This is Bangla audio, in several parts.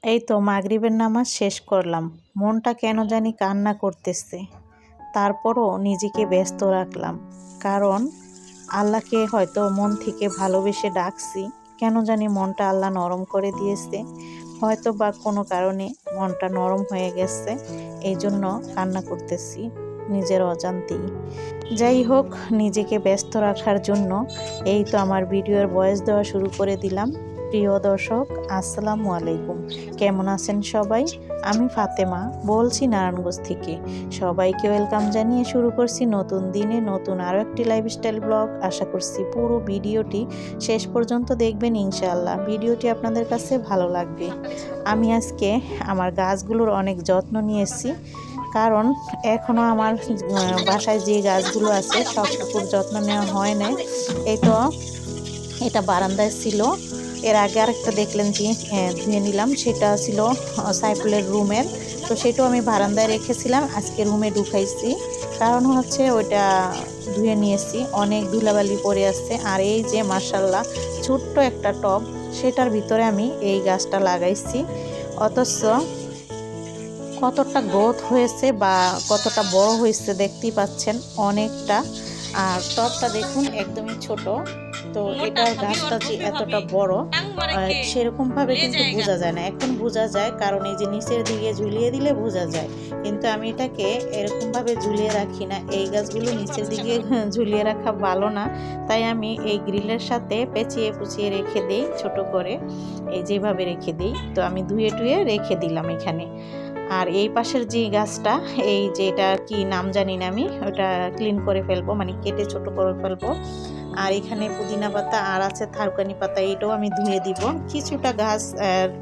এই তো মাগরিবের নামাজ শেষ করলাম। মনটা কেন জানি কান্না করতেছে। তারপরও নিজেকে ব্যস্ত রাখলাম। কারণ আল্লাহকে হয়তো মন থেকে ভালোবেসে ডাকছি। কেন জানি মনটা আল্লাহ নরম করে দিয়েছে। হয়তো বা কোনো কারণে মনটা নরম হয়ে গেছে। এই জন্য কান্না করতেছি নিজের অজান্তেই। যাই হোক, নিজেকে ব্যস্ত রাখার জন্য এই তো আমার ভিডিওর ভয়েস দেওয়া শুরু করে দিলাম। প্রিয় দর্শক, আসসালামু আলাইকুম। কেমন আছেন সবাই? আমি ফাতেমা বলছি নারায়ণগঞ্জ থেকে। সবাইকে ওয়েলকাম জানিয়ে শুরু করছি নতুন দিনে নতুন আরও একটি লাইফস্টাইল ব্লগ। আশা করছি পুরো ভিডিওটি শেষ পর্যন্ত দেখবেন ইনশাআল্লাহ। ভিডিওটি আপনাদের কাছে ভালো লাগবে। আমি আজকে আমার গাছগুলোর অনেক যত্ন নিয়েছি, কারণ এখনও আমার বাসায় যে গাছগুলো আছে সবটুকুর যত্ন নেওয়া হয় না। এই তো এটা বারান্দায় ছিল। এর আগে আরেকটা দেখলেন যে ধুয়ে নিলাম, সেটা ছিল সাইফুলের রুমের। তো সেটাও আমি বারান্দায় রেখেছিলাম, আজকে রুমে ঢুকাইছি। কারণ হচ্ছে ওইটা ধুয়ে নিয়েছি, অনেক ধুলাবালি পড়ে আসছে। আর এই যে মাশাল্লাহ ছোট্ট একটা টব, সেটার ভিতরে আমি এই গাছটা লাগাইছি। অথচ কতটা গ্রোথ হয়েছে বা কতটা বড় হয়েছে দেখতেই পাচ্ছেন, অনেকটা। আর টবটা দেখুন একদমই ছোট। তো এটার গাছটা যে এতটা বড় সেরকমভাবে কিন্তু বোঝা যায় না। এখন বোঝা যায়, কারণ এই যে নিচের দিকে ঝুলিয়ে দিলে বোঝা যায়। কিন্তু আমি এটাকে এরকমভাবে ঝুলিয়ে রাখি না। এই গাছগুলো নিচের দিকে ঝুলিয়ে রাখা ভালো না, তাই আমি এই গ্রিলের সাথে পেঁচিয়ে পুচিয়ে রেখে দিই ছোট করে, এই যেভাবে রেখে দিই। তো আমি ধুয়ে টুয়ে রেখে দিলাম এখানে। আর এই পাশের যে গাছটা, এই যে এটা কি নাম জানি না আমি, ওটা ক্লিন করে ফেলবো, মানে কেটে ছোট করে ফেলবো। আর এখানে পুদিনা পাতা আর আছে থারকানি পাতা, এটাও আমি ধুয়ে দিব। কিছুটা গাছ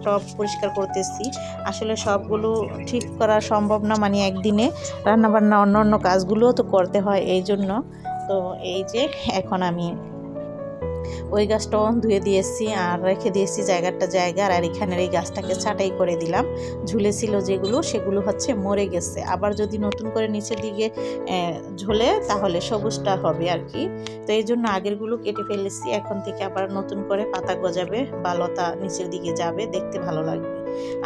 টব পরিষ্কার করতেছি। আসলে সবগুলো ঠিক করা সম্ভব না, মানে একদিনে রান্নাবান্না অন্য অন্য কাজগুলোও তো করতে হয়, এই জন্য। তো এই যে এখন আমি ওই গাছটাও ধুয়ে দিয়েছি আর রেখে দিয়েছি জায়গা। আর এখানের এই গাছটাকে ছাঁটাই করে দিলাম। ঝুলেছিল যেগুলো, সেগুলো হচ্ছে মরে গেছে। আবার যদি নতুন করে নিচের দিকে ঝুলে, তাহলে সবুজটা হবে আর কি। তো এই জন্য আগেরগুলো কেটে ফেলেছি। এখন থেকে আবার নতুন করে পাতা গজাবে বা লতা নিচের দিকে যাবে, দেখতে ভালো লাগবে।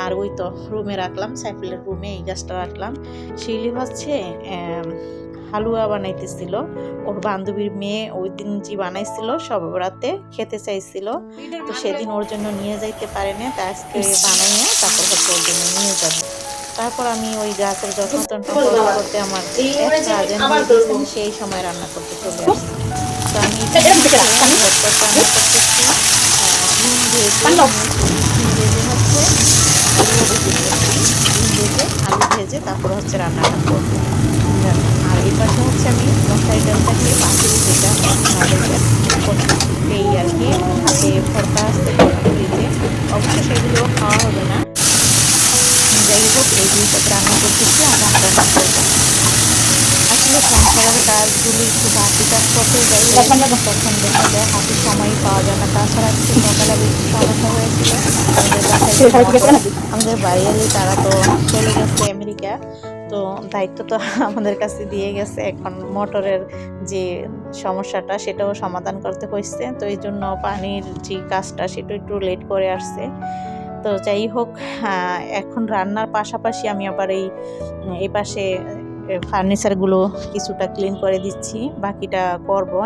আর ওই তো রুমে রাখলাম, সাইফুলের রুমে এই গাছটা রাখলাম। শিলি হচ্ছে হালুয়া বানাইতেছিল। ওর বান্ধবীর মেয়ে ওই দিন যে বানাইছিল সব রাতে খেতে চাইছিল, তো সেদিন ওর জন্য নিয়ে যাইতে পারে না, তা আজকে বানাইয়া তারপর হচ্ছে ওর জন্য নিয়ে যাবে। তারপর আমি ওই গাছের যত্ন করতে করতে আমার একটা আজান দিয়ে দিয়েছেন, সেই সময় রান্না করতে চলে আসছি। তো আমি ঝটপট রান্না করতেছি। ডিম ভেজে আলু ভেজে তারপর হচ্ছে রান্নাটা করবো। আর এই পাশে হচ্ছে আমি মশারি ডালটাকে পাতুরি, যেটা এই আর কি, হাতে ভর্তা আসতে ফ্রিজে, অবশ্য সেগুলো খাওয়া হবে না। যাই হোক, এই দুইটাকে রান্না করতেছি আর রান্না করবো। আসলে সংসারের কাজগুলো একটু বাড়তি কাজ করতে যাই, তখন দেখা যায় হাতে সময় পাওয়া যায় না। তাছাড়া একটু সকালে বেশি সমস্যা হয়েছিল। আমাদের বাড়িয়ালি তারা তো চলে গেছে আমেরিকা। তো দায়িত্ব তো আমাদের কাছে দিয়ে গেছে। এখন মোটরের যে সমস্যাটা, সেটাও সমাধান করতে হয়েছে। তো এই জন্য পানির যে কাজটা, সেটা একটু লেট করে আসছে। তো যাই হোক, এখন রান্নার পাশাপাশি আমি আবার এই পাশে ফার্নিচারগুলো কিছুটা ক্লিন করে দিচ্ছি, বাকিটা করবো।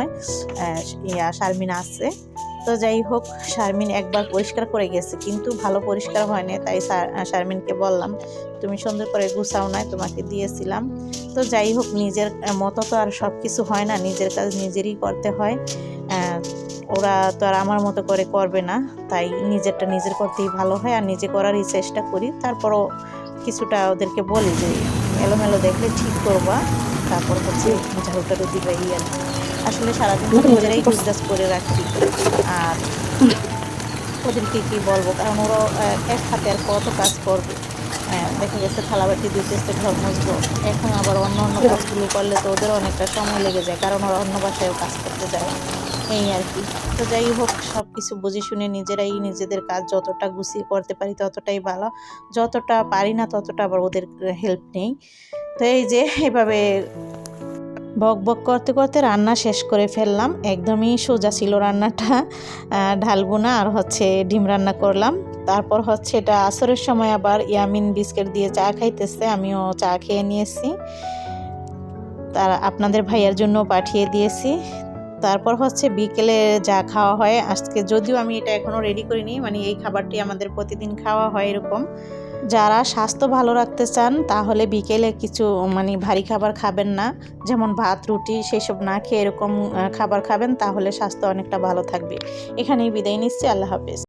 শারমিন আছে। তো যাই হোক, শারমিন একবার পরিষ্কার করে গেছে, কিন্তু ভালো পরিষ্কার হয়নি। তাই শারমিনকে বললাম, তুমি সুন্দর করে গুছাও নাই, তোমাকে দিয়েছিলাম। তো যাই হোক, নিজের মতো তো আর সব কিছু হয় না, নিজের কাজ নিজেরই করতে হয়। ওরা তো আর আমার মতো করে করবে না, তাই নিজেরটা নিজের করতেই ভালো হয়। আর নিজে করারই চেষ্টা করি। তারপরও কিছুটা ওদেরকে বলি যে এলোমেলো দেখলে ঠিক করবা, তারপর হচ্ছে ঝাড়ু টাড়ু দিবে, এই আর কি। আসলে সারাদিন নিজেরাই গুজগাছ করে রাখি। আর ওদেরকে কি বলবো, কারণ ওরা এক হাতে আর কত কাজ করবে। দেখা গেছে থালাবাটি ধুইতেছে, ঘর মুছবো। এখন আবার অন্য অন্য কাজগুলো করলে তো ওদের অনেকটা সময় লেগে যায়, কারণ ওরা অন্য বাসায়ও কাজ করতে যায়, এই আর কি। তো যাই হোক, সব কিছু বুঝে শুনে নিজেরাই নিজেদের কাজ যতটা গুছিয়ে করতে পারি ততটাই ভালো। যতটা পারি না ততটা আবার ওদের হেল্প নেই। তো এই যে এভাবে বক বক করতে করতে রান্না শেষ করে ফেললাম। একদমই সোজা ছিল রান্নাটা, ঢালবুনা আর হচ্ছে ডিম রান্না করলাম। তারপর হচ্ছে এটা আসরের সময় আবার ইয়ামিন বিস্কিট দিয়ে চা খাইতেছে, আমিও চা খেয়ে নিয়েছি, তার আপনাদের ভাইয়ার জন্য পাঠিয়ে দিয়েছি। তারপর হচ্ছে বিকেলে যা খাওয়া হয় আজকে, যদিও আমি এটা এখনও রেডি করিনি, মানে এই খাবারটি আমাদের প্রতিদিন খাওয়া হয় এরকম। যারা স্বাস্থ্য ভালো রাখতে চান তাহলে বিকেলে কিছু মানে ভারী খাবার খাবেন না, যেমন ভাত রুটি সেসব না খেয়ে এরকম খাবার খাবেন, তাহলে স্বাস্থ্য অনেকটা ভালো থাকবে। এখানেই বিদায় নিচ্ছি, আল্লাহ হাফেজ।